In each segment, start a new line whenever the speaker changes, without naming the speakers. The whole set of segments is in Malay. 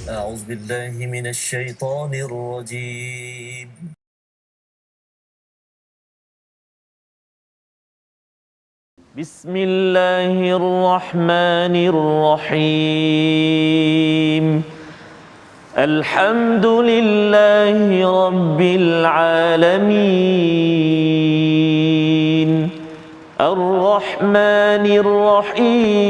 أعوذ بالله من الشيطان الرجيم. بسم الله الرحمن الرحيم. الحمد لله رب العالمين الرحمن الرحيم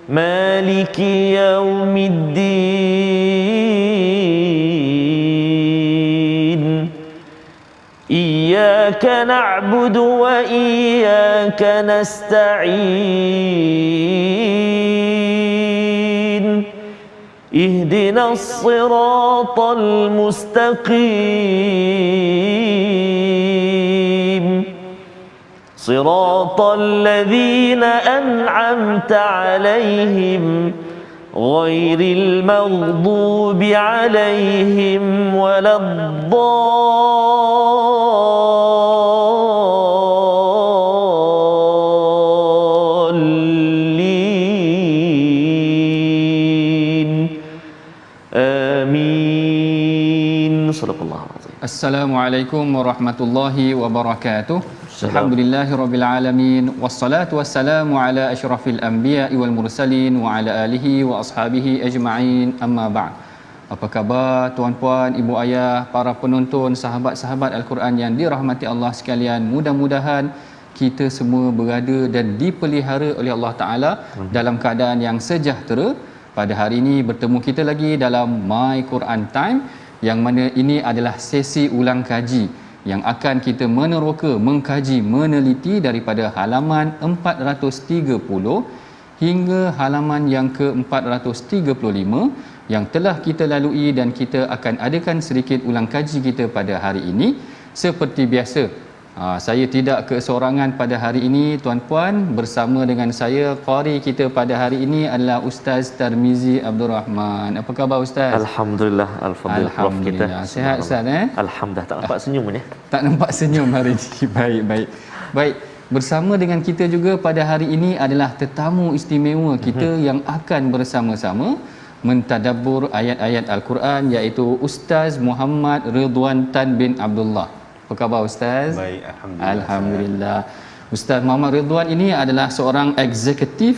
مالك يوم الدين إياك نعبد وإياك نستعين اهدنا الصراط المستقيم صراط الذين أنعمت عليهم غير المغضوب عليهم ولا الضالين آمين صدق الله العظيم.
Assalamualaikum warahmatullahi wabarakatuh. Alhamdulillahirabbil alamin wassalatu wassalamu ala asyrafil anbiya'i wal mursalin wa ala alihi wa ashabihi ajma'in amma ba'd. Apa khabar tuan-puan, ibu ayah, para penonton, sahabat-sahabat Al-Quran yang dirahmati Allah sekalian? Mudah-mudahan kita semua berada dan dipelihara oleh Allah Taala dalam keadaan yang sejahtera. Pada hari ini bertemu kita lagi dalam My Quran Time, yang mana ini adalah sesi ulang kaji yang akan kita meneroka, mengkaji, meneliti daripada halaman 430 hingga halaman yang ke-435 yang telah kita lalui, dan kita akan adakan sedikit ulang kaji kita pada hari ini. Seperti biasa, saya tidak keseorangan pada hari ini tuan-puan. Bersama dengan saya, qari kita pada hari ini adalah Ustaz Tarmizi Abdul Rahman. Apa khabar Ustaz?
Alhamdulillah,
Alhamdulillah. Sihat Ustaz
Alhamdulillah, tak nampak senyum ni.
Tak nampak senyum hari ini. Baik. Bersama dengan kita juga pada hari ini adalah tetamu istimewa kita yang akan bersama-sama mentadabbur ayat-ayat Al-Quran, iaitu Ustaz Muhammad Ridwan Tan bin Abdullah. Apa khabar Ustaz?
Baik, alhamdulillah.
Alhamdulillah. Ustaz Muhammad Ridwan ini adalah seorang eksekutif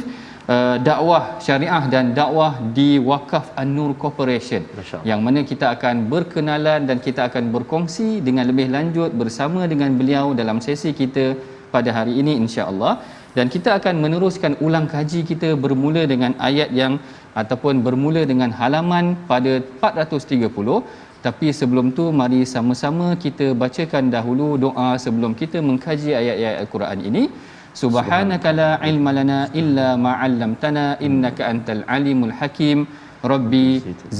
dakwah syariah dan dakwah di Wakaf An-Nur Corporation, yang mana kita akan berkenalan dan kita akan berkongsi dengan lebih lanjut bersama dengan beliau dalam sesi kita pada hari ini insya-Allah. Dan kita akan meneruskan ulang kaji kita bermula dengan ayat yang ataupun bermula dengan halaman pada 430. Tapi sebelum tu mari sama-sama kita bacakan dahulu doa sebelum kita mengkaji ayat-ayat Al-Quran ini. Subhanaka la ilma lana illa ma 'allamtana innaka antal alimul hakim. Rabbi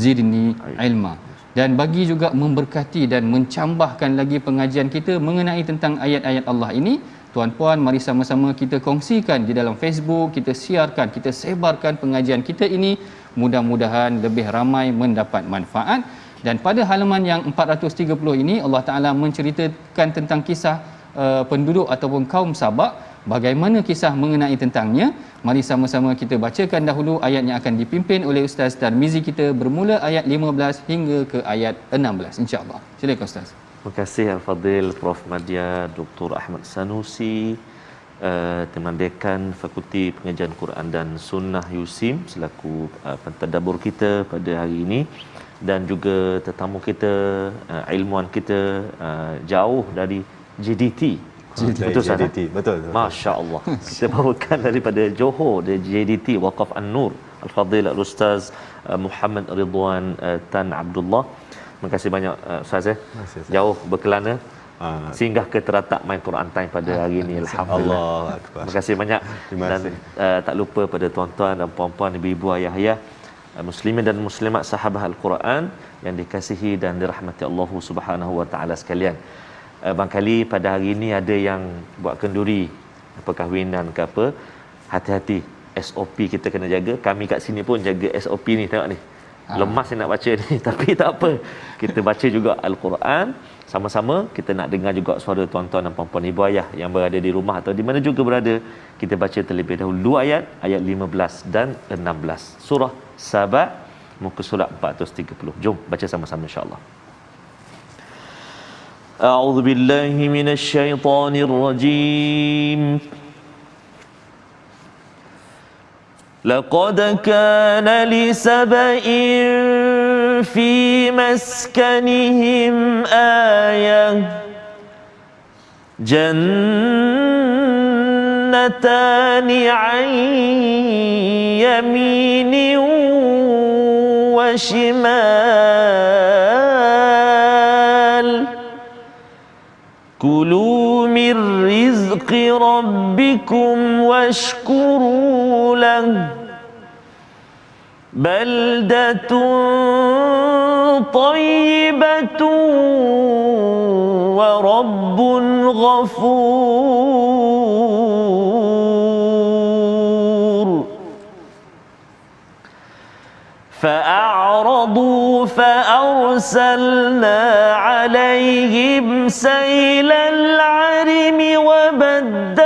zidni ilma. Dan bagi juga memberkati dan mencambahkan lagi pengajian kita mengenai tentang ayat-ayat Allah ini, tuan-puan, mari sama-sama kita kongsikan di dalam Facebook, kita siarkan, kita sebarkan pengajian kita ini. Mudah-mudahan lebih ramai mendapat manfaat. Dan pada halaman yang 430 ini Allah Ta'ala menceritakan tentang kisah penduduk ataupun kaum Sabak. Bagaimana kisah mengenai tentangnya? Mari sama-sama kita bacakan dahulu ayat yang akan dipimpin oleh Ustaz Tarmizi kita, bermula ayat 15 hingga ke ayat 16 insya-Allah. Silakan Ustaz.
Terima kasih Al-Fadhil Prof. Madya Dr. Ahmad Sanusi, Teman Dekan Fakulti Pengajian Quran dan Sunnah USIM, selaku pentadabbur kita pada hari ini, dan juga tetamu kita, ilmuwan kita jauh dari JDT. Betul Ustaz?
JDT, betul.
Masya-Allah. Kita bawakan daripada Johor, dari JDT Waqaf An-Nur, Al-Fadhil Al-Ustaz Muhammad Ridwan Tan Abdullah. Terima kasih banyak Ustaz jauh berkelana singgah ke teratak My Quran Time pada hari ini. Alhamdulillah.
Allah Akbar.
Terima kasih banyak. Dan tak lupa pada tuan-tuan dan puan-puan, ibu-ibu, ayah-ayah, muslimin dan muslimat sahabat Al-Quran yang dikasihi dan dirahmati Allah Subhanahu wa taala sekalian. Barangkali pada hari ini ada yang buat kenduri, perkahwinan ke apa, hati-hati, SOP kita kena jaga. Kami kat sini pun jaga SOP ni, tengok ni. Lemas saya nak baca ni tapi tak apa. Kita baca juga Al-Quran sama-sama, kita nak dengar juga suara tuan-tuan dan puan-puan ibu ayah yang berada di rumah atau di mana juga berada. Kita baca terlebih dahulu 2 ayat 15 dan 16. Surah Saba, muka surat 430. Jom baca sama-sama insya-Allah. A'udzu billahi minasyaitonir rajim. لقد كان لسبإ في مسكنهم آية جنتان عن يمين وشمال كلوا من رزق ربكم واشكروا له بلدة طيبة ورب غفور فأعرضوا فأرسلنا عليهم سيل العرم وبدلناهم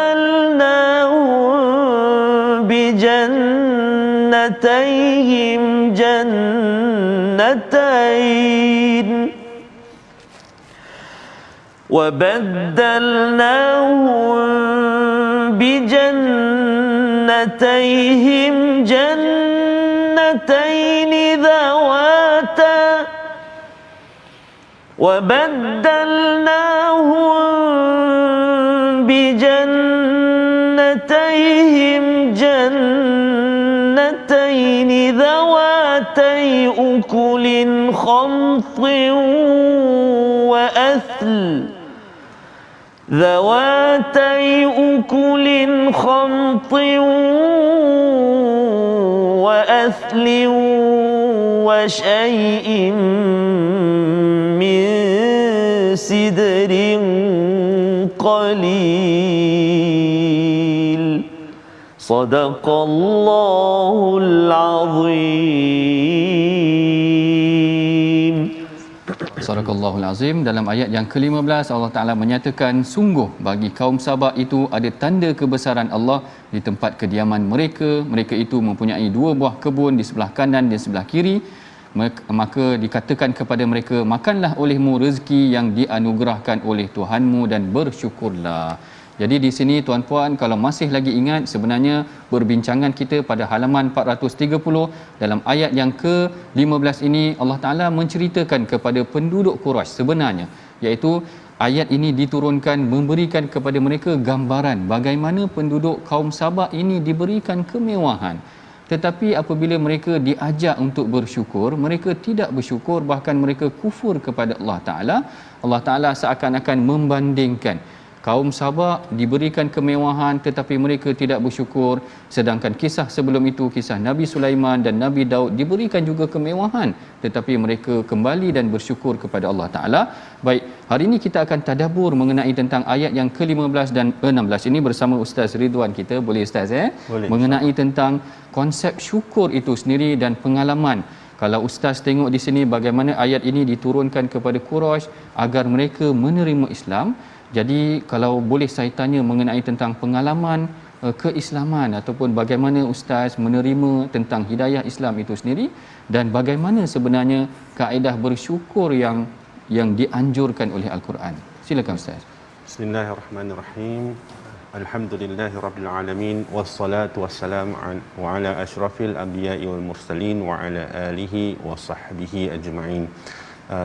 بجنتين جنتين ذواتي أكل خمط وأثل وشيء من سدر قليل صدق الله العظيم.
Sadaqallahul Azim. Dalam ayat yang ke-15 Allah Ta'ala menyatakan sungguh bagi kaum Sabah itu ada tanda kebesaran Allah di tempat kediaman mereka. Mereka itu mempunyai 2 buah kebun di sebelah kanan dan sebelah kiri. Maka dikatakan kepada mereka, makanlah olehmu rezeki yang dianugerahkan oleh Tuhanmu dan bersyukurlah. Jadi di sini tuan-puan, kalau masih lagi ingat, sebenarnya perbincangan kita pada halaman 430 dalam ayat yang ke-15 ini Allah Ta'ala menceritakan kepada penduduk Quraisy sebenarnya, iaitu ayat ini diturunkan memberikan kepada mereka gambaran bagaimana penduduk kaum Sabah ini diberikan kemewahan. Tetapi apabila mereka diajak untuk bersyukur, mereka tidak bersyukur, bahkan mereka kufur kepada Allah Ta'ala. Allah Ta'ala seakan-akan membandingkan kaum Sabah diberikan kemewahan tetapi mereka tidak bersyukur, sedangkan kisah sebelum itu, kisah Nabi Sulaiman dan Nabi Daud, diberikan juga kemewahan tetapi mereka kembali dan bersyukur kepada Allah Ta'ala. Baik, hari ini kita akan tadabbur mengenai tentang ayat yang ke-15 dan 16 ini bersama Ustaz Ridwan kita. Boleh Ustaz
Boleh.
Mengenai tentang konsep syukur itu sendiri dan pengalaman. Kalau Ustaz tengok di sini bagaimana ayat ini diturunkan kepada Quraisy agar mereka menerima Islam. Jadi kalau boleh saya tanya mengenai tentang pengalaman keislaman ataupun bagaimana Ustaz menerima tentang hidayah Islam itu sendiri dan bagaimana sebenarnya kaedah bersyukur yang dianjurkan oleh Al-Quran. Silakan Ustaz.
Bismillahirrahmanirrahim. Alhamdulillahirabbil alamin wassalatu wassalamu ala asyrafil anbiya'i wal mursalin wa ala alihi wa sahbihi ajma'in.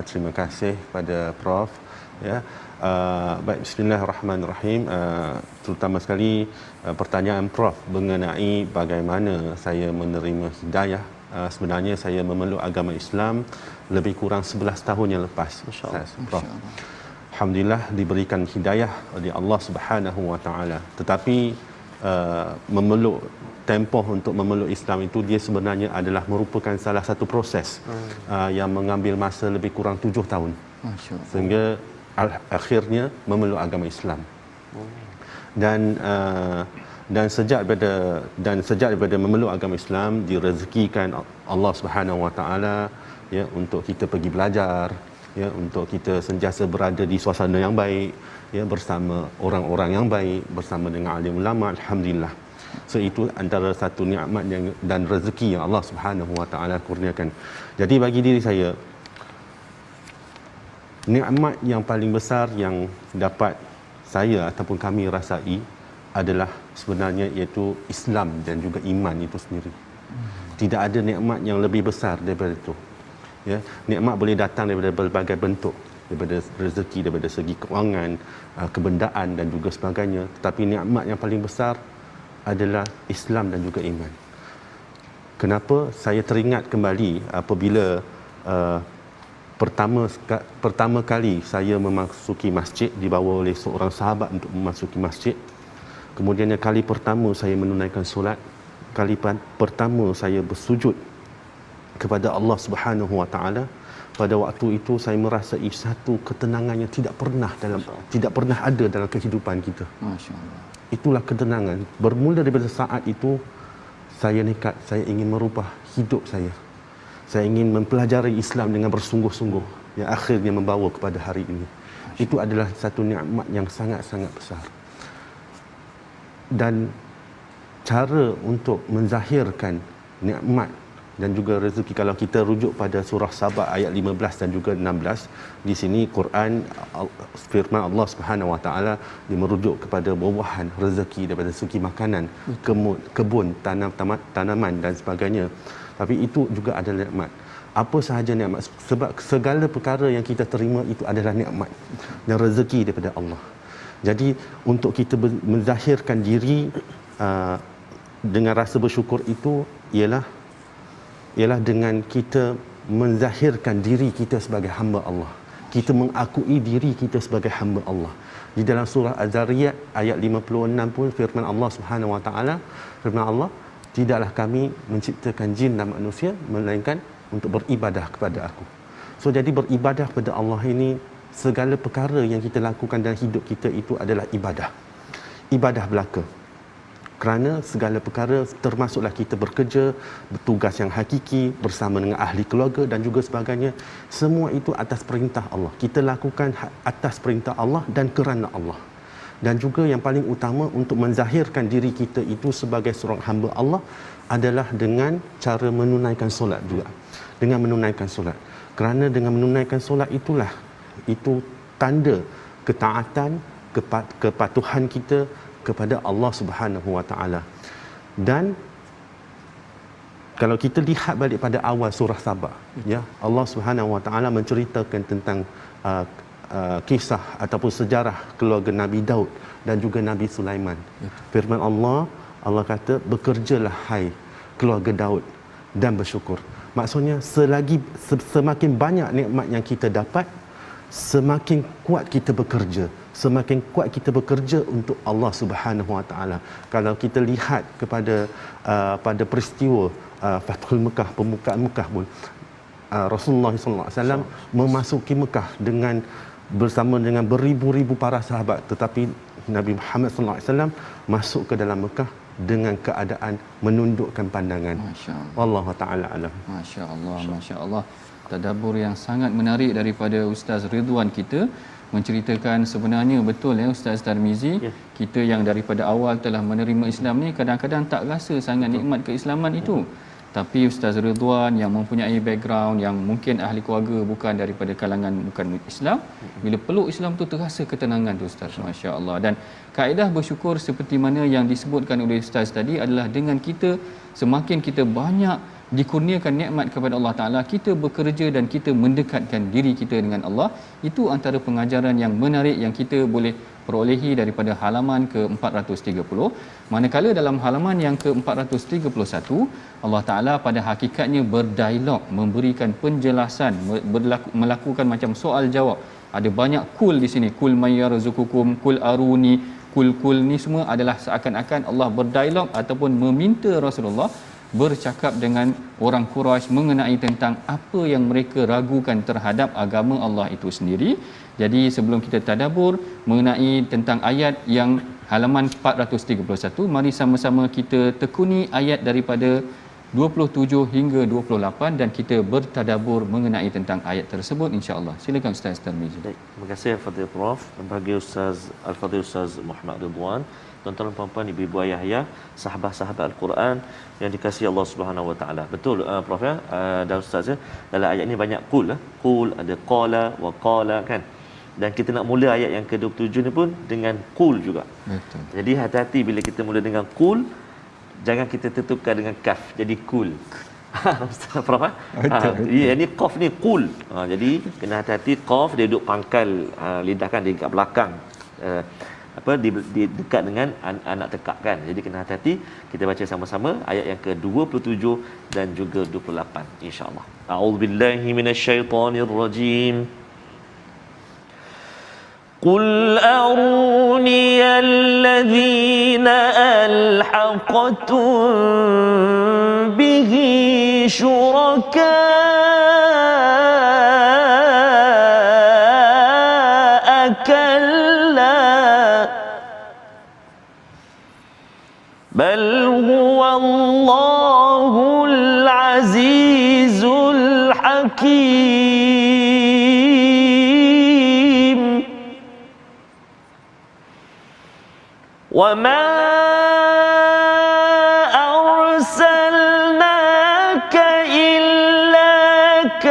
Terima kasih kepada Prof ya. Baik, bismillahirrahmanirrahim. Terutama sekali pertanyaan Prof mengenai bagaimana saya menerima hidayah. Sebenarnya saya memeluk agama Islam lebih kurang 11 tahun yang lepas. Prof, alhamdulillah diberikan hidayah oleh Allah Subhanahu Wa Taala. Tetapi memeluk tempoh untuk memeluk Islam itu dia sebenarnya adalah merupakan salah satu proses yang mengambil masa lebih kurang 7 tahun. Sehingga akhirnya memeluk agama Islam. Dan dan sejak daripada memeluk agama Islam direzekikan Allah Subhanahu Wa Taala ya untuk kita pergi belajar, ya untuk kita sentiasa berada di suasana yang baik, ya bersama orang-orang yang baik, bersama dengan alim ulama, alhamdulillah. So itu antara satu nikmat yang dan rezeki yang Allah Subhanahu Wa Taala kurniakan. Jadi bagi diri saya, nikmat yang paling besar yang dapat saya ataupun kami rasai adalah sebenarnya iaitu Islam dan juga iman itu sendiri. Tidak ada nikmat yang lebih besar daripada itu. Ya, nikmat boleh datang daripada berbagai bentuk, daripada rezeki, daripada segi kewangan, kebendaan dan juga sebagainya, tetapi nikmat yang paling besar adalah Islam dan juga iman. Kenapa saya teringat kembali apabila pertama kali saya memasuki masjid, dibawa oleh seorang sahabat untuk memasuki masjid. Kemudiannya kali pertama saya menunaikan solat, kali pertama saya bersujud kepada Allah Subhanahu Wa Taala. Pada waktu itu saya merasai satu ketenangan yang tidak pernah ada dalam kehidupan kita.
Masya-Allah.
Itulah ketenangan. Bermula daripada saat itu saya nekat, saya ingin merubah hidup saya. Saya ingin mempelajari Islam dengan bersungguh-sungguh yang akhirnya membawa kepada hari ini. Itu adalah satu nikmat yang sangat-sangat besar. Dan cara untuk menzahirkan nikmat dan juga rezeki, kalau kita rujuk pada surah Sabah ayat 15 dan juga 16, di sini Quran firman Allah Subhanahu Wa Taala dia merujuk kepada buah-buahan rezeki daripada segi makanan, kebun, tanaman dan sebagainya. Tapi itu juga adalah nikmat. Apa sahaja nikmat, sebab segala perkara yang kita terima itu adalah nikmat dan rezeki daripada Allah. Jadi untuk kita menzahirkan diri dengan rasa bersyukur itu ialah dengan kita menzahirkan diri kita sebagai hamba Allah. Kita mengakui diri kita sebagai hamba Allah. Di dalam surah Az-Zariyat ayat 56 pun firman Allah Subhanahu Wa Taala, firman Allah, tidaklah kami menciptakan jin dan manusia melainkan untuk beribadah kepada aku. So jadi beribadah kepada Allah ini, segala perkara yang kita lakukan dalam hidup kita itu adalah ibadah. Ibadah belaka. Kerana segala perkara termasuklah kita bekerja, bertugas yang hakiki bersama dengan ahli keluarga dan juga sebagainya, semua itu atas perintah Allah. Kita lakukan atas perintah Allah dan kerana Allah. Dan juga yang paling utama untuk menzahirkan diri kita itu sebagai seorang hamba Allah adalah dengan cara menunaikan solat juga. Dengan menunaikan solat. Kerana dengan menunaikan solat itu tanda ketaatan, kepatuhan kita kepada Allah Subhanahu Wa Taala. Dan kalau kita lihat balik pada awal surah Sabah, ya, Allah Subhanahu Wa Taala menceritakan tentang kisah ataupun sejarah keluarga Nabi Daud dan juga Nabi Sulaiman. Firman Allah kata, bekerjalah hai keluarga Daud dan bersyukur. Maksudnya semakin banyak nikmat yang kita dapat, semakin kuat kita bekerja, semakin kuat kita bekerja untuk Allah Subhanahu Wa Taala. Kalau kita lihat kepada pada peristiwa Fathul Mekah, pembukaan Mekah pun, Rasulullah SAW memasuki Mekah bersama dengan beribu-ribu para sahabat, tetapi Nabi Muhammad SAW masuk ke dalam Mekah dengan keadaan menundukkan pandangan.
Masya-Allah.
Wallahu taala alam.
Masya-Allah, masya-Allah. Tadabbur yang sangat menarik daripada Ustaz Ridwan kita menceritakan sebenarnya betul ya Ustaz Tarmizi, kita yang daripada awal telah menerima Islam ni kadang-kadang tak rasa sangat nikmat keislaman itu. Tapi Ustaz Ridwan yang mempunyai background yang mungkin ahli keluarga bukan daripada kalangan bukan Islam, bila peluk Islam tu terasa ketenangan tu Ustaz. Masya-Allah. Dan kaedah bersyukur seperti mana yang disebutkan oleh Ustaz tadi adalah dengan kita semakin kita banyak dikurniakan nikmat kepada Allah Ta'ala, kita bekerja dan kita mendekatkan diri kita dengan Allah. Itu antara pengajaran yang menarik yang kita boleh perolehi daripada halaman ke-430. Manakala dalam halaman yang ke-431, Allah Ta'ala pada hakikatnya berdialog, memberikan penjelasan, melakukan macam soal jawab. Ada banyak kul di sini, kul mayyarzukukum, kul aruni, kul ni semua adalah seakan-akan Allah berdialog ataupun meminta Rasulullah bercakap dengan orang Quraisy mengenai tentang apa yang mereka ragukan terhadap agama Allah itu sendiri. Jadi sebelum kita tadabbur mengenai tentang ayat yang halaman 431. Mari sama-sama kita tekuni ayat daripada 27 hingga 28 dan kita bertadabbur mengenai tentang ayat tersebut insya-Allah. Silakan Ustaz Tarmizi.
Baik, terima kasih Fadil Prof. Bagi Ustaz Al-Fadhil Ustaz Muhammad Ridwan, tuan-tuan dan puan-puan, ibu-ibu ayah-ayah, sahabat-sahabat Al-Quran yang dikasihi Allah Subhanahu Wa Taala. Betul Prof ya, dan Ustaz ya, dalam ayat ini banyak qul qul, ada qala wa qala kan. Dan kita nak mula ayat yang ke-27 ni pun dengan qul juga.
Betul.
Jadi hati-hati bila kita mula dengan qul, jangan kita tutupkan dengan kaf jadi kul. Ustaz Prof. Ya, ni qaf ni qul. Jadi kena hati-hati, qaf dia duduk pangkal lidah kan, di kat belakang. Di dekat dengan anak tekak kan. Jadi kena hati-hati. Kita baca sama-sama ayat yang ke-27 dan juga 28 insya-Allah. A'udzubillahi minasyaitonirrajim. قل أروني الذين ألحقتم به شركاء كلا بل هو الله العزيز الحكيم وما أرسلناك إلا كافة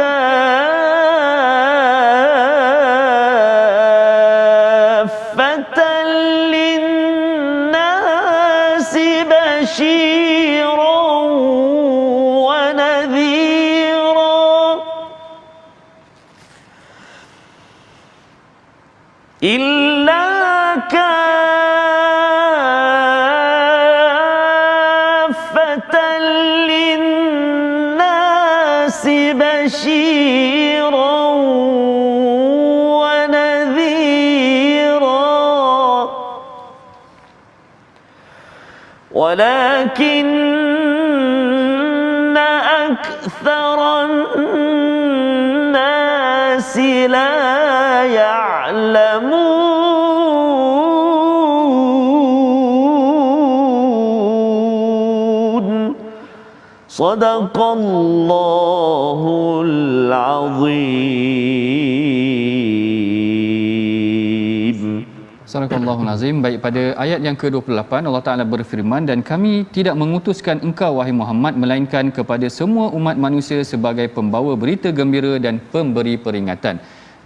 للناس بشيرا ونذيرا إلا بشيرا ونذيرا ولكن أكثر الناس لا يعلمون صدق الله العظيم.
Sadaqallahul azim. Baik, pada ayat yang ke-28 Allah Taala berfirman, dan kami tidak mengutuskan engkau wahai Muhammad melainkan kepada semua umat manusia sebagai pembawa berita gembira dan pemberi peringatan.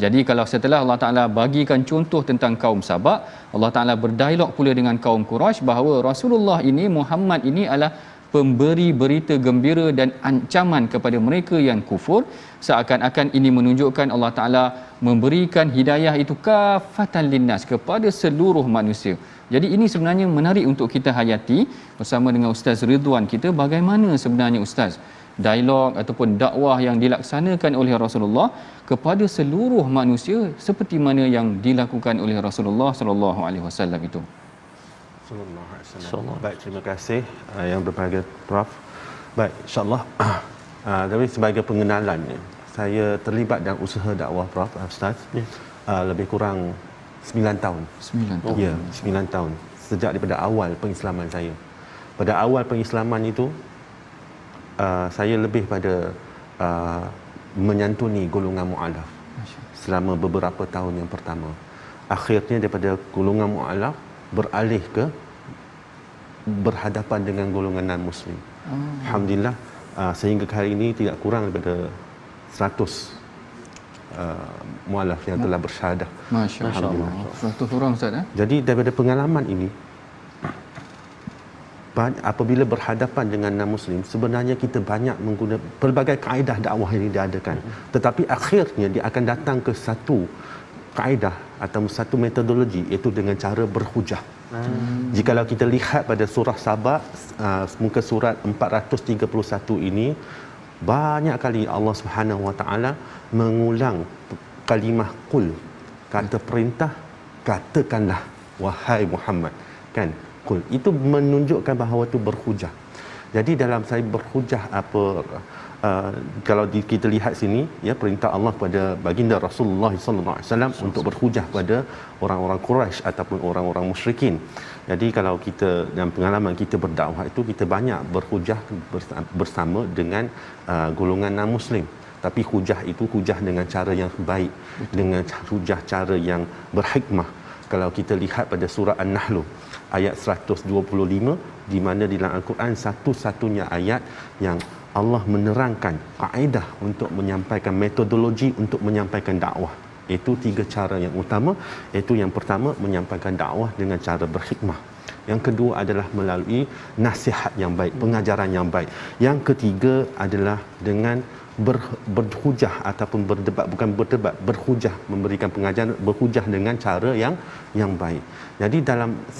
Jadi kalau setelah Allah Taala bagikan contoh tentang kaum Sabak, Allah Taala berdialog pula dengan kaum Quraisy bahawa Rasulullah ini, Muhammad ini adalah pemberi berita gembira dan ancaman kepada mereka yang kufur. Seakan-akan ini menunjukkan Allah Ta'ala memberikan hidayah itu kafatan linnas, kepada seluruh manusia. Jadi ini sebenarnya menarik untuk kita hayati bersama dengan Ustaz Ridwan kita, bagaimana sebenarnya Ustaz dialog ataupun dakwah yang dilaksanakan oleh Rasulullah kepada seluruh manusia seperti mana yang dilakukan oleh Rasulullah sallallahu alaihi wasallam itu.
Sallallahu alaihi wasallam. Baik, terima kasih yang berbahagia Prof. Baik, insya-Allah dari sebagai pengenalan, saya terlibat dalam usaha dakwah Prof Ustaz. Lebih kurang 9 tahun. 9 tahun. Ya, 9 tahun. Sejak daripada awal pengislaman saya. Pada awal pengislaman itu saya lebih pada menyantuni golongan mu'alaf selama beberapa tahun yang pertama. Akhirnya daripada golongan mu'alaf beralih ke berhadapan dengan golongan non-Muslim. Alhamdulillah, sehingga hari ini tidak kurang daripada 100 mu'alaf yang telah bersyahadah.
Masya-Allah. 100 orang Ustaz.
Jadi daripada pengalaman ini, apabila berhadapan dengan non-Muslim, sebenarnya kita banyak menggunakan pelbagai kaedah dakwah yang diadakan. Tetapi akhirnya dia akan datang ke satu kaedah atau satu metodologi, iaitu dengan cara berhujah. Jikalau kita lihat pada surah Sabah, muka surat 431 ini, banyak kali Allah Subhanahu Wa Taala mengulang kalimah qul, kata perintah, katakanlah wahai Muhammad, kan? Qul itu menunjukkan bahawa itu berhujah. Jadi dalam saya berhujah kita lihat sini ya, perintah Allah kepada baginda Rasulullah sallallahu alaihi wasallam untuk berhujah pada orang-orang Quraisy ataupun orang-orang musyrikin. Jadi kalau kita dalam pengalaman kita berdakwah itu, kita banyak berhujah bersama dengan golongan non-muslim. Tapi hujah itu hujah dengan cara yang baik, dengan hujah cara yang berhikmah. Kalau kita lihat pada surah An-Nahl ayat 125, di mana di dalam Al-Quran satu-satunya ayat yang Allah menerangkan kaedah untuk menyampaikan metodologi untuk menyampaikan dakwah. Itu 3 cara yang utama. Itu yang pertama, menyampaikan dakwah dengan cara berhikmah. Yang kedua adalah melalui nasihat yang baik, pengajaran yang baik. Yang ketiga adalah dengan berhujah ataupun berdebat, bukan berdebat, berhujah, memberikan pengajaran, berhujah dengan cara yang baik. Jadi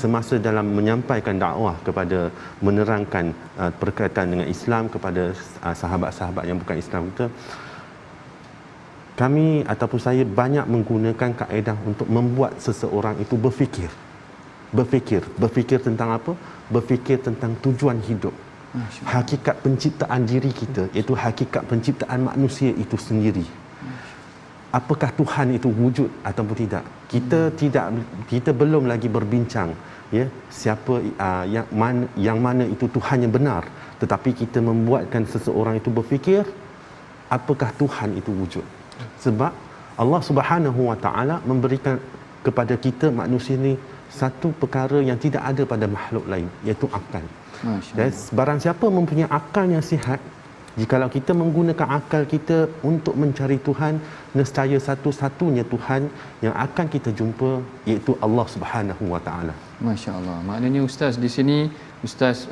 semasa dalam menyampaikan dakwah kepada, menerangkan berkaitan dengan Islam kepada sahabat-sahabat yang bukan Islam kita, kami ataupun saya banyak menggunakan kaedah untuk membuat seseorang itu berfikir tentang apa? Berfikir tentang tujuan hidup. Hakikat penciptaan diri kita, iaitu hakikat penciptaan manusia itu sendiri. Apakah Tuhan itu wujud ataupun tidak? Kita belum lagi berbincang ya, siapa yang mana itu Tuhan yang benar, tetapi kita membuatkan seseorang itu berfikir apakah Tuhan itu wujud. Sebab Allah Subhanahu Wa Taala memberikan kepada kita manusia ni satu perkara yang tidak ada pada makhluk lain, iaitu akal. Dan barang siapa mempunyai akal yang sihat, jikalau kita menggunakan akal kita untuk mencari Tuhan, nescaya satu-satunya Tuhan yang akan kita jumpa iaitu Allah Subhanahu Wa Taala.
Masya-Allah. Maknanya ustaz di sini ustaz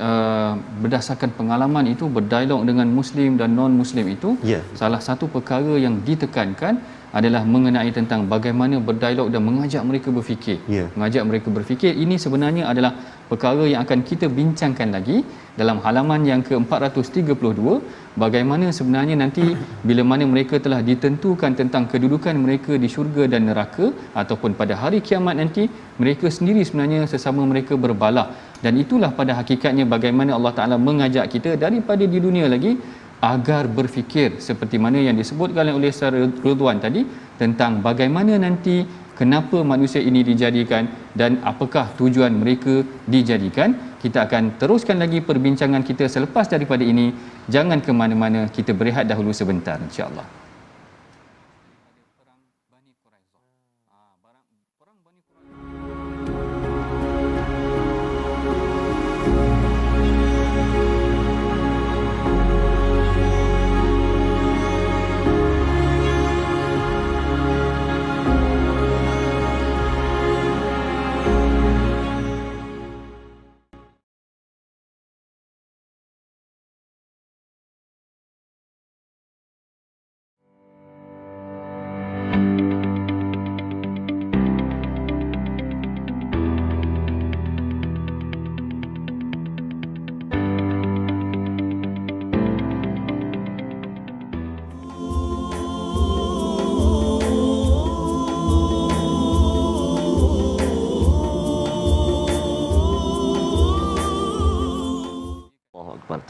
berdasarkan pengalaman itu berdialog dengan muslim dan non-muslim itu, salah satu perkara yang ditekankan adalah mengenai tentang bagaimana berdialog dan mengajak mereka berfikir. Mengajak mereka berfikir ini sebenarnya adalah perkara yang akan kita bincangkan lagi dalam halaman yang ke-432, bagaimana sebenarnya nanti bila mana mereka telah ditentukan tentang kedudukan mereka di syurga dan neraka ataupun pada hari kiamat nanti, mereka sendiri sebenarnya sesama mereka berbalah. Dan itulah pada hakikatnya bagaimana Allah Ta'ala mengajak kita daripada di dunia lagi agar berfikir seperti mana yang disebutkan oleh Ustaz Ridwan tadi tentang bagaimana nanti, kenapa manusia ini dijadikan dan apakah tujuan mereka dijadikan. Kita akan teruskan lagi perbincangan kita selepas daripada ini. Jangan ke mana-mana, kita berehat dahulu sebentar insya-Allah.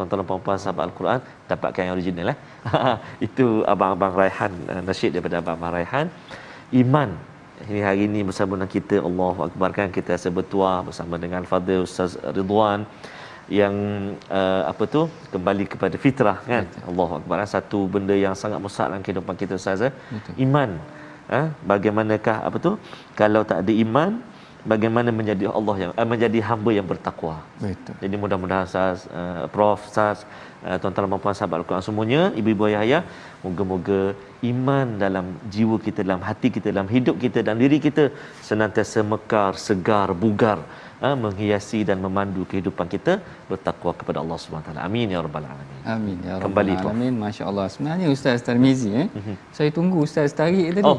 Tuan-tuan dan puan-puan sahabat Al-Quran, dapatkan yang original itu abang-abang Raihan, nasyid daripada abang-abang Raihan. Iman ini hari ini bersama dengan kita, Allahu Akbar kan, kita rasa bertuah bersama dengan Fadil Ustaz Ridwan yang kembali kepada fitrah kan. Allahu Akbar, satu benda yang sangat besar dalam kehidupan kita Ustaz. Iman, bagaimanakah kalau tak ada iman, bagaimana menjadi Allah yang menjadi hamba yang bertakwa. Betul. Jadi mudah-mudahan Ustaz, Prof, Ustaz, tuan-tuan dan puan sahabat Al-Quran semuanya, ibu-ibu ayah, moga-moga iman dalam jiwa kita, dalam hati kita, dalam hidup kita dan diri kita senantiasa mekar, segar, bugar, menghiasi dan memandu kehidupan kita bertakwa kepada Allah Subhanahu Taala. Amin ya rabbal alamin.
Amin ya rabbal alamin. Masya-Allah. Sebenarnya Ustaz Tarmizi saya tunggu Ustaz tarik tadi.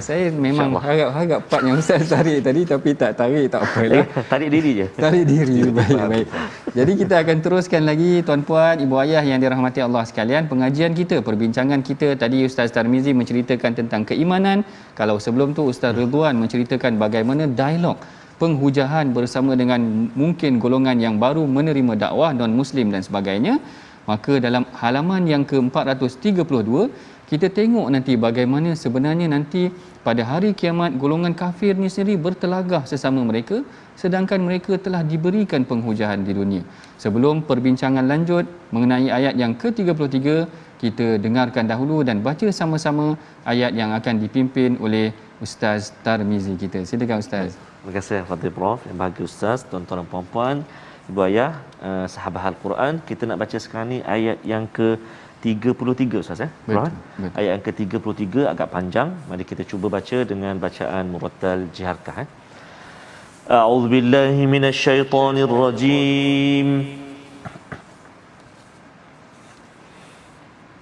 Saya memang harap part yang Ustaz tarik tadi, tapi tak tarik tak apalah.
Tarik diri je.
Tarik diri. Baik. Jadi kita akan teruskan lagi tuan-puan, ibu ayah yang dirahmati Allah sekalian, pengajian kita, perbincangan kita. Tadi Ustaz Tarmizi menceritakan tentang keimanan. Kalau sebelum tu Ustaz Ridwan menceritakan bagaimana dialog penghujahan bersama dengan mungkin golongan yang baru menerima dakwah non-muslim dan sebagainya. Maka dalam halaman yang ke-432 kita tengok nanti bagaimana sebenarnya nanti pada hari kiamat golongan kafir ni sendiri bertelagah sesama mereka sedangkan mereka telah diberikan penghujahan di dunia. Sebelum perbincangan lanjut mengenai ayat yang ke-33, kita dengarkan dahulu dan baca sama-sama ayat yang akan dipimpin oleh Ustaz Tarmizi kita. Silakan Ustaz.
Terima kasih Fadil Prof. Yang bahagia Ustaz, tuan-tuan dan puan-puan, ibu ayah, sahabat Al-Quran. Kita nak baca sekarang ni ayat yang ke-33 Ustaz ya.
Betul.
Ayat yang ke-33 agak panjang. Mari kita cuba baca dengan bacaan murattal jiharkah. A'udzubillahi minasyaitonirrajim.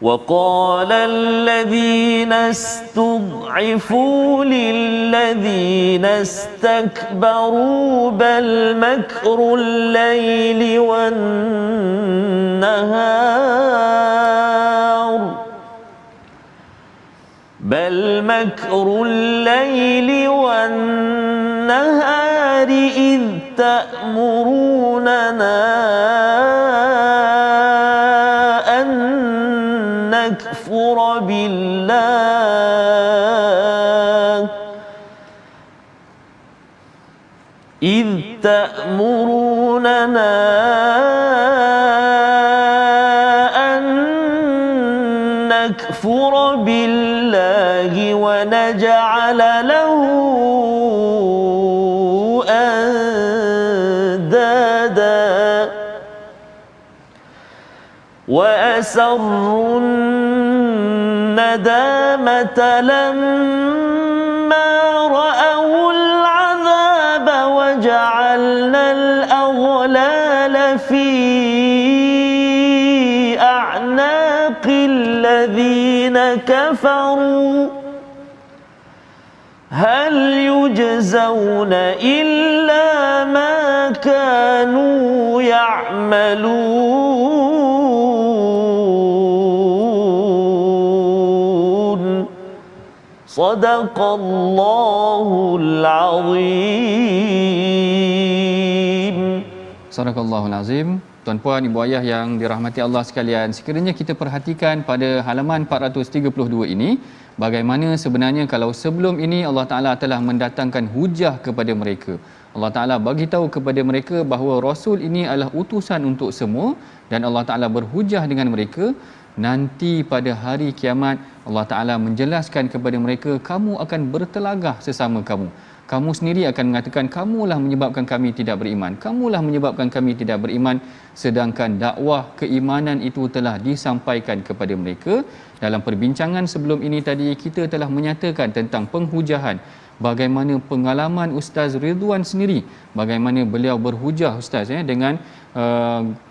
وقال الذين استضعفوا للذين استكبروا بل مكر الليل والنهار إذ تأمروننا نكفر بالله إذ تأمروننا أن نكفر بالله ونجعل له أندادا وأسروا الندامة لما رأوا العذاب وجعلنا الأغلال في أعناق الذين كفروا هل يجزون إلا ما كانوا يعملون صدق الله العظيم.
Sadaqallahul Azim. Tuan-puan, ibu ayah yang dirahmati Allah sekalian, sekiranya kita perhatikan pada halaman 432 ini, bagaimana sebenarnya kalau sebelum ini Allah Ta'ala telah mendatangkan hujah kepada mereka. Allah Ta'ala bagi tahu kepada mereka bahawa Rasul ini adalah utusan untuk semua dan Allah Ta'ala berhujah dengan mereka. Nanti pada hari kiamat Allah Ta'ala menjelaskan kepada mereka, kamu akan bertelagah sesama kamu. Kamu sendiri akan mengatakan, kamulah menyebabkan kami tidak beriman, kamulah menyebabkan kami tidak beriman, sedangkan dakwah keimanan itu telah disampaikan kepada mereka. Dalam perbincangan sebelum ini tadi, kita telah menyatakan tentang penghujahan, bagaimana pengalaman Ustaz Ridwan sendiri, bagaimana beliau berhujah Ustaz dengan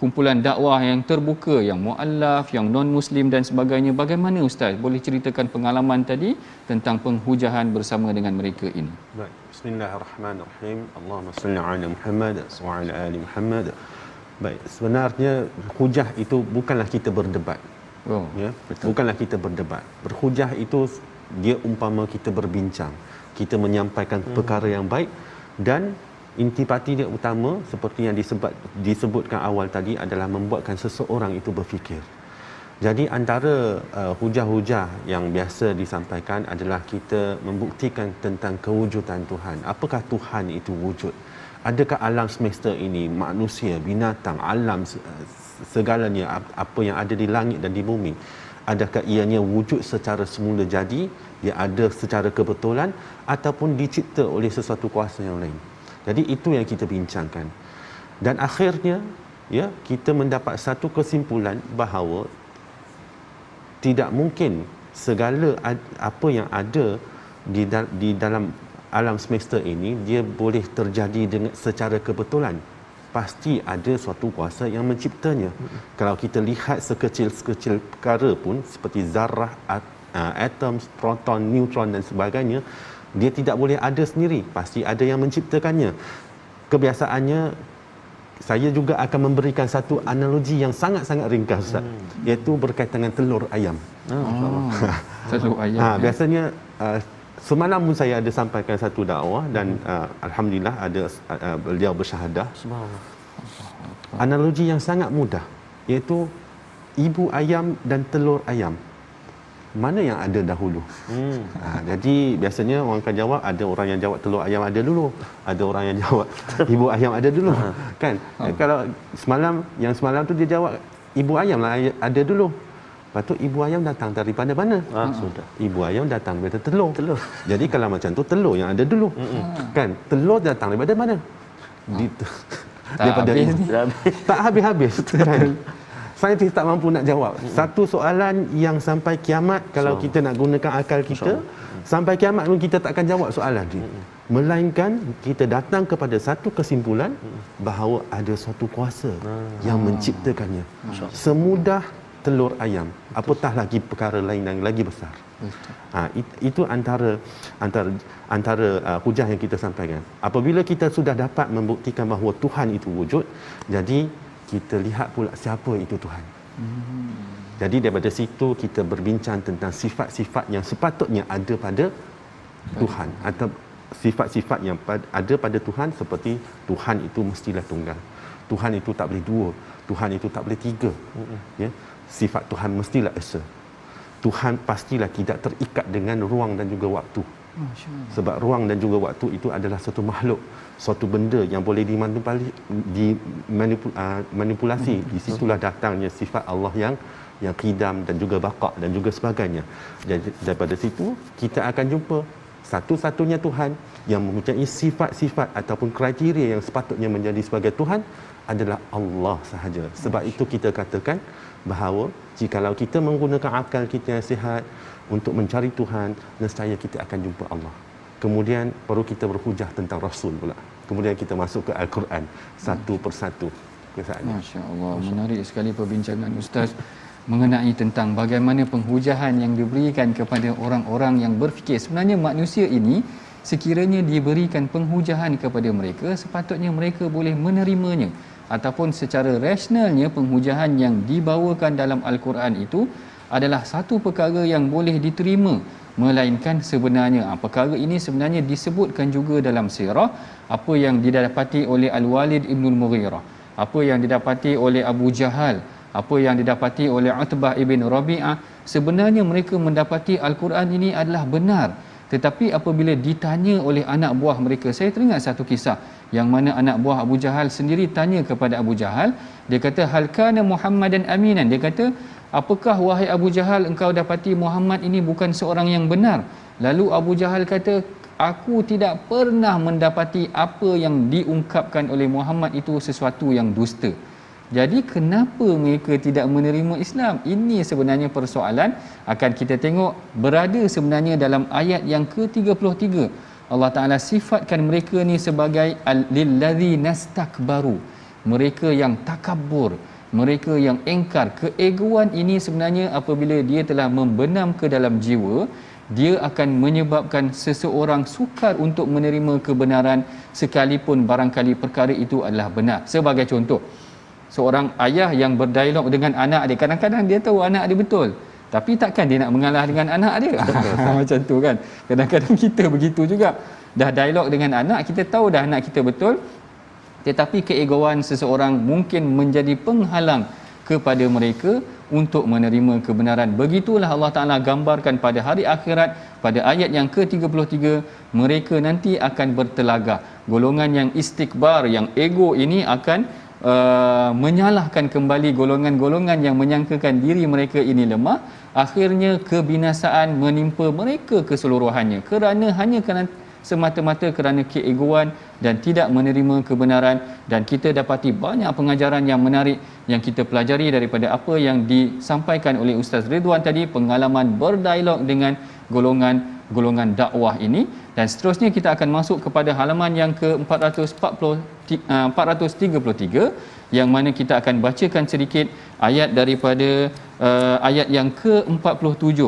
kumpulan dakwah yang terbuka, yang muallaf, yang non-muslim dan sebagainya. Bagaimana Ustaz boleh ceritakan pengalaman tadi tentang penghujahan bersama dengan mereka ini?
Baik, bismillahirrahmanirrahim. Allahumma salli ala Muhammad wa ala ali Muhammad. Baik, sebenarnya hujah itu bukanlah kita berdebat. Ya, betul. Bukanlah kita berdebat. Berhujah itu dia umpama kita berbincang, kita menyampaikan perkara yang baik, dan intipati dia utama seperti yang disebutkan awal tadi adalah membuatkan seseorang itu berfikir. Jadi antara hujah-hujah yang biasa disampaikan adalah kita membuktikan tentang kewujudan Tuhan. Apakah Tuhan itu wujud? Adakah alam semesta ini, manusia, binatang, alam segalanya, apa yang ada di langit dan di bumi, adakah ianya wujud secara semula jadi, dia ada secara kebetulan, ataupun dicipta oleh sesuatu kuasa yang lain? Jadi itu yang kita bincangkan. Dan akhirnya ya, kita mendapat satu kesimpulan bahawa tidak mungkin segala apa yang ada di dalam alam semesta ini dia boleh terjadi dengan secara kebetulan. Pasti ada suatu kuasa yang menciptanya. Kalau kita lihat sekecil-sekecil perkara pun seperti zarah, atom, proton, neutron dan sebagainya, dia tidak boleh ada sendiri, pasti ada yang menciptakannya. Kebiasaannya saya juga akan memberikan satu analogi yang sangat-sangat ringkas Ustaz, iaitu berkaitan dengan telur ayam.
Telur ayam.
Biasanya semalam pun saya ada sampaikan satu dakwah dan alhamdulillah ada beliau bersyahadah. Subhanallah. Analogi yang sangat mudah, iaitu ibu ayam dan telur ayam, mana yang ada dahulu? Jadi biasanya orang akan jawab, ada orang yang jawab telur ayam ada dulu, ada orang yang jawab ibu ayam ada dulu, kan? Kalau yang semalam tu dia jawab ibu ayam lah ada dulu. Lepas tu ibu ayam datang daripada mana?
Sudah.
Ibu ayam datang daripada telur. Jadi kalau macam tu telur yang ada dulu. Kan? Telur datang daripada mana? Daripada tak habis-habis. Kan? Saintis tak mampu nak jawab. Satu soalan yang sampai kiamat, kalau kita nak gunakan akal kita, sampai kiamat pun kita tak akan jawab soalan ni. Melainkan kita datang kepada satu kesimpulan bahawa ada suatu kuasa yang menciptakannya. Semudah telur ayam, apatah lagi perkara lain yang lagi besar. Itu antara hujah yang kita sampaikan. Apabila kita sudah dapat membuktikan bahawa Tuhan itu wujud, jadi kita lihat pula siapa itu Tuhan. Jadi daripada situ kita berbincang tentang sifat-sifat yang sepatutnya ada pada Tuhan, atau sifat-sifat yang ada pada Tuhan, seperti Tuhan itu mestilah tunggal, Tuhan itu tak boleh dua, Tuhan itu tak boleh tiga, ya. Sifat Tuhan mestilah esa. Tuhan pastilah tidak terikat dengan ruang dan juga waktu. Sebab ruang dan juga waktu itu adalah satu makhluk, suatu benda yang boleh dimanipulasi. Di situlah datangnya sifat Allah yang qidam dan juga baqa dan juga sebagainya. Jadi daripada situ kita akan jumpa satu-satunya Tuhan yang mempunyai sifat-sifat ataupun kriteria yang sepatutnya menjadi sebagai Tuhan adalah Allah sahaja. Sebab itu kita katakan bahawa jikalau kita menggunakan akal kita yang sihat untuk mencari Tuhan, nescaya kita akan jumpa Allah. Kemudian baru kita berhujah tentang Rasul pula. Kemudian kita masuk ke Al-Quran satu persatu.
Masya-Allah, menarik sekali perbincangan Ustaz mengenai tentang bagaimana penghujahan yang diberikan kepada orang-orang yang berfikir. Sebenarnya manusia ini sekiranya diberikan penghujahan kepada mereka, sepatutnya mereka boleh menerimanya, ataupun secara rasionalnya penghujahan yang dibawakan dalam Al-Quran itu adalah satu perkara yang boleh diterima, melainkan sebenarnya perkara ini sebenarnya disebutkan juga dalam sirah, apa yang didapati oleh Al-Walid Ibnul Mughirah, apa yang didapati oleh Abu Jahal, apa yang didapati oleh Utbah ibn Rabi'ah. Sebenarnya mereka mendapati Al-Quran ini adalah benar, tetapi apabila ditanya oleh anak buah mereka, saya teringat satu kisah yang mana anak buah Abu Jahal sendiri tanya kepada Abu Jahal, dia kata hal kana Muhammadan aminan, dia kata apakah wahai Abu Jahal engkau dapati Muhammad ini bukan seorang yang benar? Lalu Abu Jahal kata, aku tidak pernah mendapati apa yang diungkapkan oleh Muhammad itu sesuatu yang dusta. Jadi kenapa mereka tidak menerima Islam? Ini sebenarnya persoalan. Akan kita tengok berada sebenarnya dalam ayat yang ke-33. Allah Ta'ala sifatkan mereka ni sebagai al-lillazi nastakbaru, mereka yang takabur, mereka yang engkar. Keegoan ini sebenarnya apabila dia telah membenam ke dalam jiwa, dia akan menyebabkan seseorang sukar untuk menerima kebenaran sekalipun barangkali perkara itu adalah benar. Sebagai contoh, seorang ayah yang berdialog dengan anak dia, kadang-kadang dia tahu anak dia betul, tapi takkan dia nak mengalah dengan anak dia. Macam tu kan. Kadang-kadang kita begitu juga. Dah dialog dengan anak, kita tahu dah anak kita betul, tetapi keegoan seseorang mungkin menjadi penghalang kepada mereka untuk menerima kebenaran. Begitulah Allah Ta'ala gambarkan pada hari akhirat, pada ayat yang ke-33, mereka nanti akan bertelagah. Golongan yang istikbar, yang ego ini akan menyalahkan kembali golongan-golongan yang menyangkakan diri mereka ini lemah. Akhirnya kebinasaan menimpa mereka keseluruhannya, hanya kerana semata-mata kerana keegoan dan tidak menerima kebenaran. Dan kita dapati banyak pengajaran yang menarik yang kita pelajari daripada apa yang disampaikan oleh Ustaz Ridwan tadi, pengalaman berdialog dengan golongan dakwah ini. Dan seterusnya kita akan masuk kepada halaman yang ke-433, yang mana kita akan bacakan sedikit ayat daripada ayat yang ke-47,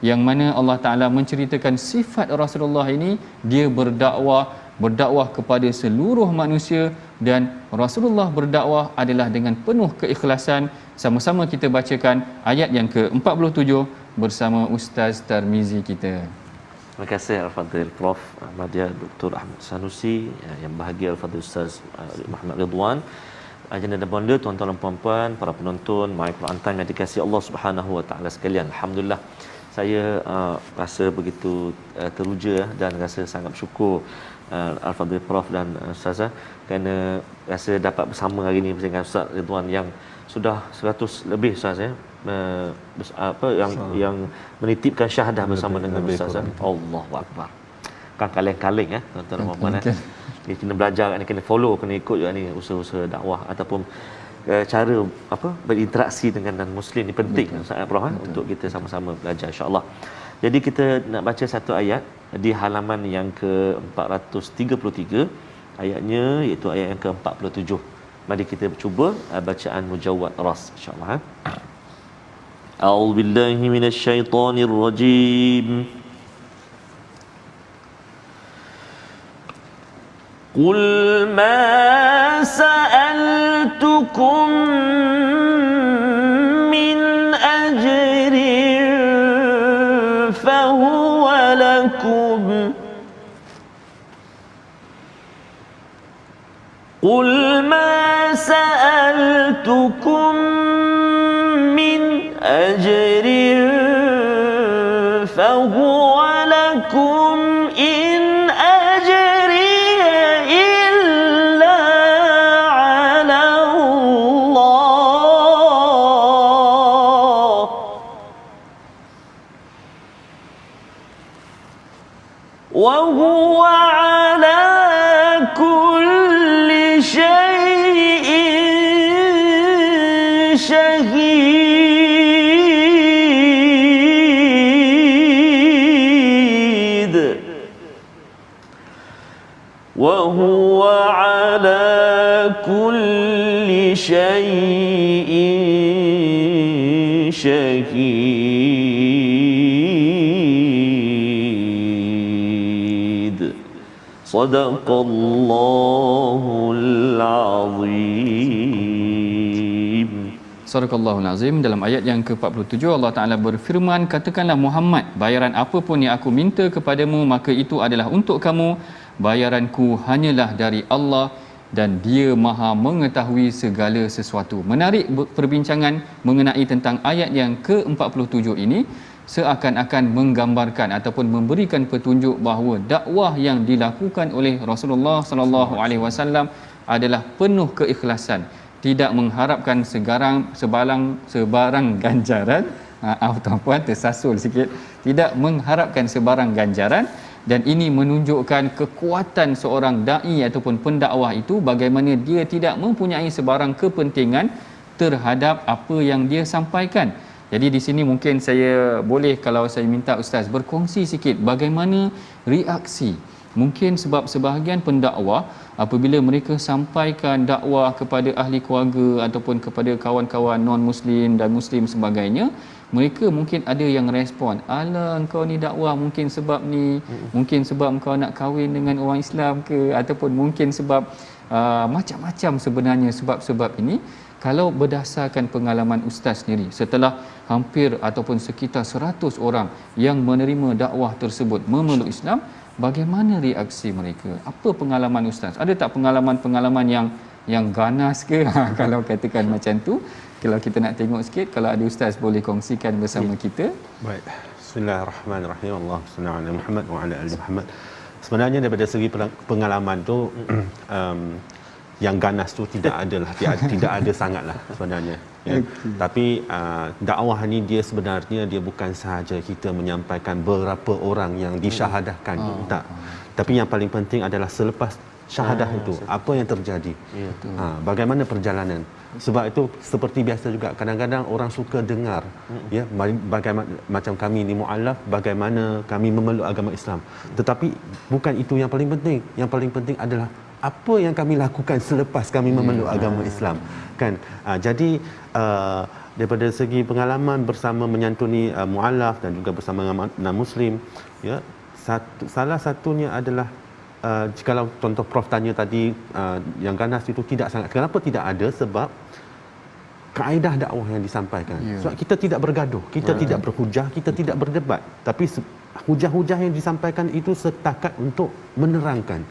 yang mana Allah Ta'ala menceritakan sifat Rasulullah ini. Dia berdakwah kepada seluruh manusia, dan Rasulullah berdakwah adalah dengan penuh keikhlasan. Sama-sama kita bacakan ayat yang ke-47 bersama Ustaz Tarmizi kita.
Terima kasih Al-Fadhil Prof. Ahmadiyah Dr. Ahmad Sanusi, yang bahagia Al-Fadhil Ustaz Muhammad Ridwan. Janda dan bonda, tuan-tuan dan puan-puan, para penonton My Quran Time yang dikasihi Allah Subhanahu Wa Taala sekalian. Alhamdulillah, saya rasa begitu teruja dan rasa sangat bersyukur Al-Fadhil Prof dan Ustazah kerana rasa dapat bersama hari ini dengan Ustaz Ridwan yang sudah 100 lebih Ustaz yang menitipkan syahadah bersama dengan Ustazah. Allahu Akbar. Kan kaleng-kaleng tuan-tuan dan puan-puan. Dia kena belajar, ni kena follow, kena ikut juga ni usaha-usaha dakwah ataupun cara berinteraksi dengan non-muslim ni penting sangat Prof untuk kita sama-sama belajar insya-Allah. Jadi kita nak baca satu ayat di halaman yang ke-433, ayatnya iaitu ayat yang ke-47. Mari kita cuba bacaan mujawwad ras insya-Allah. A'udzubillahi minasyaitonirrajim. قل ما سألتكم من أجر فهو لكم قل ما سألتكم من أجر فهو لكم إن وهو على كل شيء شهيد وهو على كل شيء شهيد صدق الله العظيم.
Sadaqallahul Azim. Dalam ayat yang ke-47 Allah Ta'ala berfirman, katakanlah Muhammad, bayaran apa pun yang aku minta kepadamu maka itu adalah untuk kamu. Bayaranku hanyalah dari Allah dan Dia Maha mengetahui segala sesuatu. Menarik perbincangan mengenai tentang ayat yang ke-47 ini seakan-akan menggambarkan ataupun memberikan petunjuk bahawa dakwah yang dilakukan oleh Rasulullah sallallahu alaihi wasallam adalah penuh keikhlasan, tidak mengharapkan sebarang ganjaran. Tuan-puan tersasul sikit, tidak mengharapkan sebarang ganjaran. Dan ini menunjukkan kekuatan seorang dai ataupun pendakwah itu, bagaimana dia tidak mempunyai sebarang kepentingan terhadap apa yang dia sampaikan. Jadi di sini mungkin saya boleh, kalau saya minta Ustaz berkongsi sikit bagaimana reaksi. Mungkin sebab sebahagian pendakwah apabila mereka sampaikan dakwah kepada ahli keluarga ataupun kepada kawan-kawan non-muslim dan muslim sebagainya, mereka mungkin ada yang respon, alah engkau ni dakwah mungkin sebab ni, mungkin sebab engkau nak kahwin dengan orang Islam ke, ataupun mungkin sebab macam-macam sebenarnya sebab-sebab ini. Kalau berdasarkan pengalaman Ustaz sendiri, setelah hampir ataupun sekitar 100 orang yang menerima dakwah tersebut memeluk Islam, bagaimana reaksi mereka? Apa pengalaman Ustaz? Ada tak pengalaman-pengalaman yang ganas ke? Kalau katakan macam tu, kalau kita nak tengok sikit, kalau ada Ustaz boleh kongsikan bersama kita.
Baik. Bismillahirrahmanirrahim. Allahumma salli ala Muhammad wa ala ali Muhammad. Sebenarnya daripada segi pengalaman tu yang ganas tu tidak ada sangatlah sebenarnya ya. Tapi dakwah ni dia sebenarnya dia bukan sahaja kita menyampaikan berapa orang yang disyahadahkan, tak. Tapi yang paling penting adalah selepas syahadah itu apa yang terjadi, bagaimana perjalanan. Sebab itu seperti biasa juga, kadang-kadang orang suka dengar ya, bagaimana macam kami ni mualaf, bagaimana kami memeluk agama Islam, tetapi bukan itu yang paling penting. Yang paling penting adalah apa yang kami lakukan selepas kami memeluk agama Islam kan. Jadi daripada segi pengalaman bersama menyantuni mualaf dan juga bersama non-muslim ya, salah satunya adalah kalau contoh Prof tanya tadi, yang ganas itu tidak sangat. Kenapa tidak ada? Sebab kaedah dakwah yang disampaikan. Sebab kita tidak bergaduh, kita tidak berhujah, kita tidak berdebat, tapi hujah-hujah yang disampaikan itu setakat untuk menerangkan.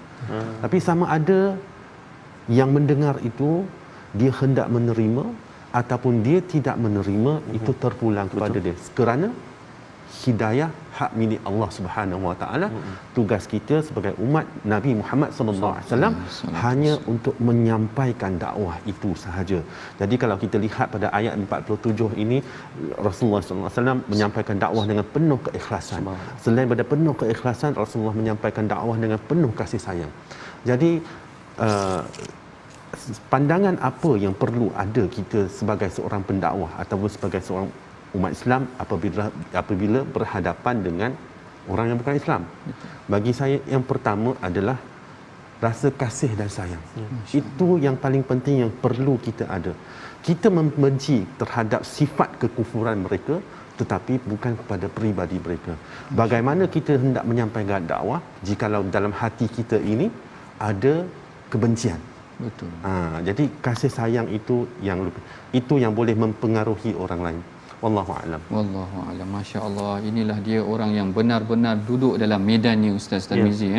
Tapi sama ada yang mendengar itu dia hendak menerima ataupun dia tidak menerima, itu terpulang kepada dia, kerana hidayah hak milik Allah Subhanahu Wa Taala. Tugas kita sebagai umat Nabi Muhammad sallallahu alaihi wasallam hanya untuk menyampaikan dakwah itu sahaja. Jadi kalau kita lihat pada ayat 47 ini, Rasulullah sallallahu alaihi wasallam menyampaikan dakwah dengan penuh keikhlasan. Selain daripada penuh keikhlasan, Rasulullah menyampaikan dakwah dengan penuh kasih sayang. Jadi pandangan apa yang perlu ada kita sebagai seorang pendakwah ataupun sebagai seorang umat Islam apabila berhadapan dengan orang yang bukan Islam? Bagi saya yang pertama adalah rasa kasih dan sayang. Itu yang paling penting yang perlu kita ada. Kita membenci terhadap sifat kekufuran mereka, tetapi bukan kepada peribadi mereka. Bagaimana kita hendak menyampaikan dakwah jikalau dalam hati kita ini ada kebencian?
Betul.
Jadi kasih sayang itu yang boleh mempengaruhi orang lain. Wallahu a'lam.
Wallahu a'lam. Masya-Allah, inilah dia orang yang benar-benar duduk dalam medannya, Ustaz Tarmizi.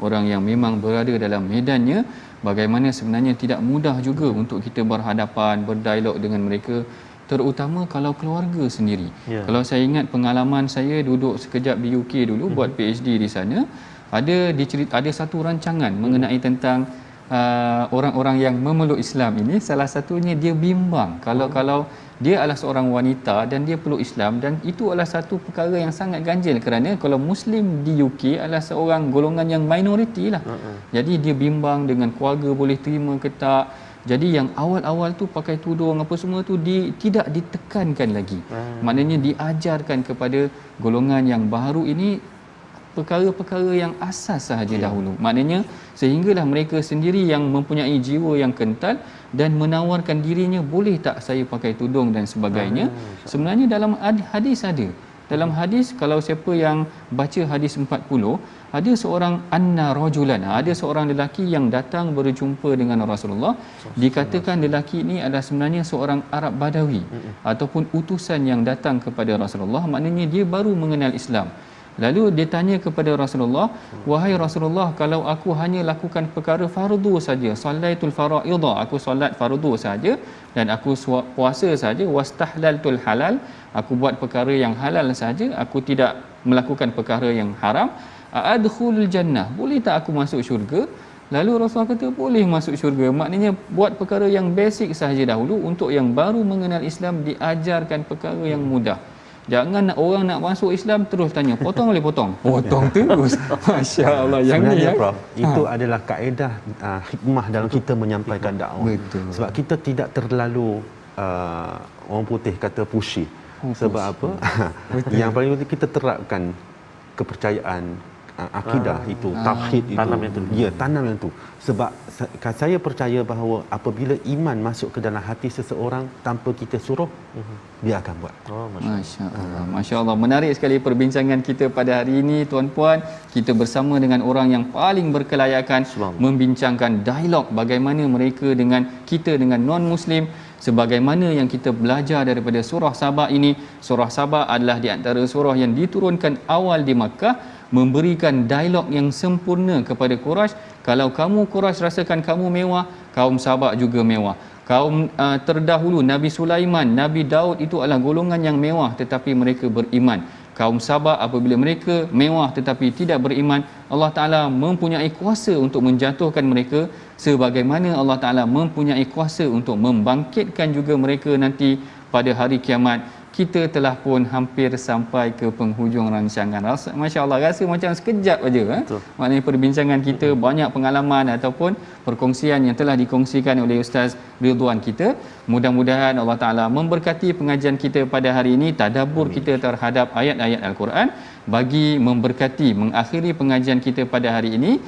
Orang yang memang berada dalam medannya. Bagaimana sebenarnya tidak mudah juga untuk kita berhadapan, berdialog dengan mereka, terutama kalau keluarga sendiri. Kalau saya ingat pengalaman saya duduk sekejap di UK dulu buat PhD di sana, ada satu rancangan mengenai tentang orang-orang yang memeluk Islam ini. Salah satunya dia bimbang kalau dia adalah seorang wanita dan dia peluk Islam, dan itu adalah satu perkara yang sangat ganjil kerana kalau Muslim di UK adalah seorang golongan yang minoriti lah. Jadi dia bimbang dengan keluarga boleh terima ke tak. Jadi yang awal-awal tu pakai tudung apa semua tu tidak ditekankan lagi. Maknanya diajarkan kepada golongan yang baru ini perkara-perkara yang asas sahaja dahulu. Maknanya sehinggalah mereka sendiri yang mempunyai jiwa yang kental dan menawarkan dirinya, boleh tak saya pakai tudung dan sebagainya. Sebenarnya dalam hadis ada. Dalam hadis, kalau siapa yang baca hadis 40, ada seorang anna rajulan, ada seorang lelaki yang datang berjumpa dengan Rasulullah. Dikatakan lelaki ini adalah sebenarnya seorang Arab Badawi ataupun utusan yang datang kepada Rasulullah. Maknanya dia baru mengenal Islam. Lalu dia tanya kepada Rasulullah, wahai Rasulullah, kalau aku hanya lakukan perkara fardu saja, salaitul faraidah, aku solat fardu saja dan aku puasa saja, wastahlaltul halal, aku buat perkara yang halal saja, aku tidak melakukan perkara yang haram, adkhulul jannah, boleh tak aku masuk syurga? Lalu Rasulullah kata boleh masuk syurga. Maknanya buat perkara yang basic sahaja dahulu. Untuk yang baru mengenal Islam, diajarkan perkara yang mudah. Jangan orang nak masuk Islam terus tanya, potong boleh potong? Potong terus. Masya-Allah. Yang
sebenarnya
ni
Prof, itu adalah kaedah hikmah dalam kita menyampaikan dakwah.
Betul.
Sebab kita tidak terlalu orang putih kata pushy. Sebab apa? Yang paling penting kita terapkan kepercayaan, akidah itu, tauhid itu.
Tanam yang tu.
Ya, tanam yang tu. Sebab saya percaya bahawa apabila iman masuk ke dalam hati seseorang tanpa kita suruh, dia akan buat.
Masya-Allah. Masya-Allah. Menarik sekali perbincangan kita pada hari ini, tuan-puan. Kita bersama dengan orang yang paling berkelayakan membincangkan dialog bagaimana mereka dengan kita dengan non-Muslim. Sebagaimana yang kita belajar daripada surah Sabah ini, surah Sabah adalah di antara surah yang diturunkan awal di Makkah, memberikan dialog yang sempurna kepada Quraisy. Kalau kamu Quraisy rasakan kamu mewah, kaum Sabah juga mewah. Kaum terdahulu Nabi Sulaiman, Nabi Daud itu adalah golongan yang mewah tetapi mereka beriman. Kaum Sabah apabila mereka mewah tetapi tidak beriman, Allah Ta'ala mempunyai kuasa untuk menjatuhkan mereka, sebagaimana Allah Ta'ala mempunyai kuasa untuk membangkitkan juga mereka nanti pada hari kiamat. Kita telah pun hampir sampai ke penghujung rancangan. Masya-Allah, rasa macam sekejap aja. Maknanya perbincangan kita banyak pengalaman ataupun perkongsian yang telah dikongsikan oleh Ustaz Ridwan kita. Mudah-mudahan Allah Ta'ala memberkati pengajian kita pada hari ini, tadabbur kita terhadap ayat-ayat Al-Quran, bagi memberkati mengakhiri pengajian kita pada hari ini.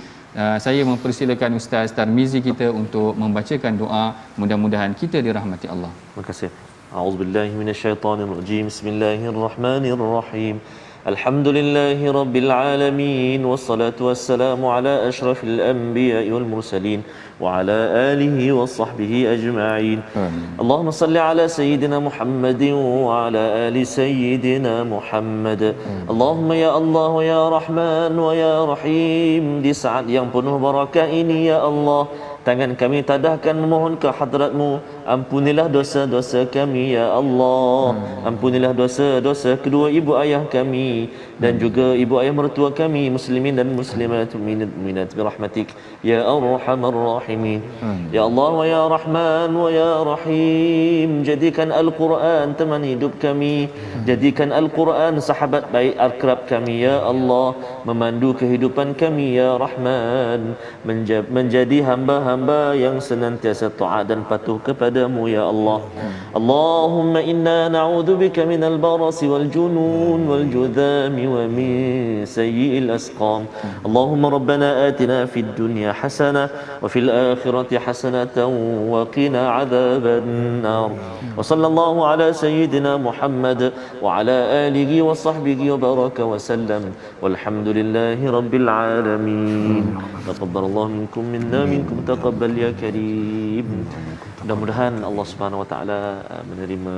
Saya mempersilakan Ustaz Tarmizi kita untuk membacakan doa. Mudah-mudahan kita dirahmati Allah.
Terima kasih. A'udzubillahi minasyaitonirrajim. Bismillahirrahmanirrahim. Alhamdulillahi rabbil alamin, wassalatu wassalamu ala asyrafil anbiya'i wal mursalin wa ala alihi wa sahbihi ajma'in. Allahumma salli ala sayyidina Muhammadin wa ala ali sayyidina Muhammad. Allahumma ya Allah wa ya Rahman wa ya Rahim, di saat yang penuh barakah ini ya Allah, tangan kami tadahkan memohon ke hadrat-Mu. Ampunilah dosa-dosa kami ya Allah. Ampunilah dosa-dosa kedua ibu ayah kami dan juga ibu ayah mertua kami, muslimin dan muslimat, minat birahmatik ya arhamar rahimin. Ya Allah wa ya Rahman wa ya Rahim, jadikan Al-Quran teman hidup kami, jadikan Al-Quran sahabat baik akrab kami ya Allah, memandu kehidupan kami ya Rahman, menjadi hamba-hamba yang senantiasa taat dan patuh kepadamu ya Allah. Allahumma inna na'udzubika minal barasi wal junun wal judhami wa min sayyi'il asqam. Allahumma rabbana atina fid dunya hasanah wa fil akhirati hasanatan wa qina adzaban nar. Wa sallallahu ala sayyidina Muhammad wa ala alihi wa sahbihi wa baraka wa sallam. Walhamdulillahi rabbil alamin. Taqabbalallahu minkum minna minkum taqabbal ya karim. Mudah-mudahan Allah Subhanahu Wa Taala menerima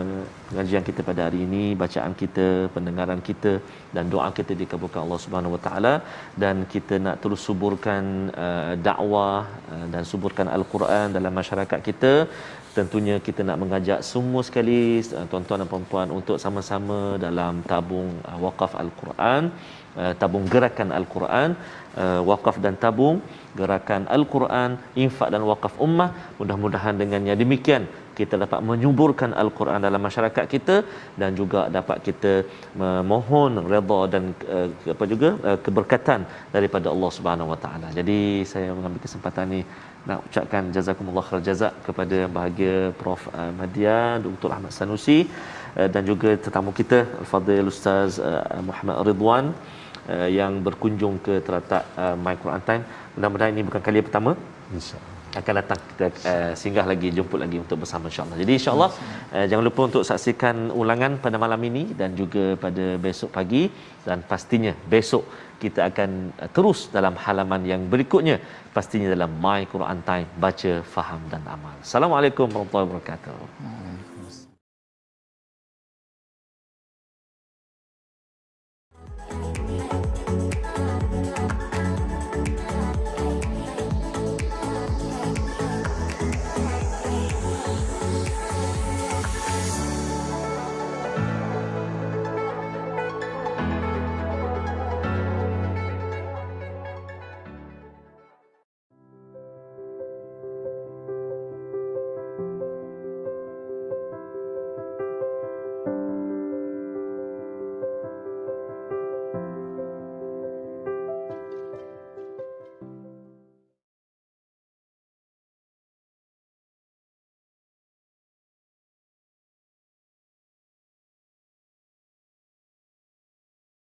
pengajian kita pada hari ini, bacaan kita, pendengaran kita dan doa kita dikabulkan Allah Subhanahu Wa Taala, dan kita nak terus suburkan dakwah dan suburkan Al-Quran dalam masyarakat kita. Tentunya kita nak mengajak semua sekali tuan-tuan dan puan-puan untuk sama-sama dalam tabung wakaf Al-Quran, tabung gerakan Al-Quran, wakaf dan tabung gerakan Al-Quran, infak dan wakaf ummah. Mudah-mudahan dengannya demikian kita dapat menyuburkan Al-Quran dalam masyarakat kita dan juga dapat kita memohon redha dan keberkatan daripada Allah Subhanahu Wa Taala. Jadi saya mengambil kesempatan ni nak ucapkan jazakumullah khair jazak kepada yang bahagia Prof Madya, Dr. Ahmad Sanusi dan juga tetamu kita Al-Fadhil Ustaz Muhammad Ridwan yang berkunjung ke terletak My Quran Time. Mudah-mudahan ini bukan kali pertama, insya-Allah akan datang kita singgah lagi, jemput lagi untuk bersama insya-Allah. Jadi insya-Allah jangan lupa untuk saksikan ulangan pada malam ini dan juga pada besok pagi, dan pastinya besok kita akan terus dalam halaman yang berikutnya, pastinya dalam My Quran Time, baca, faham dan amal. Assalamualaikum warahmatullahi wabarakatuh.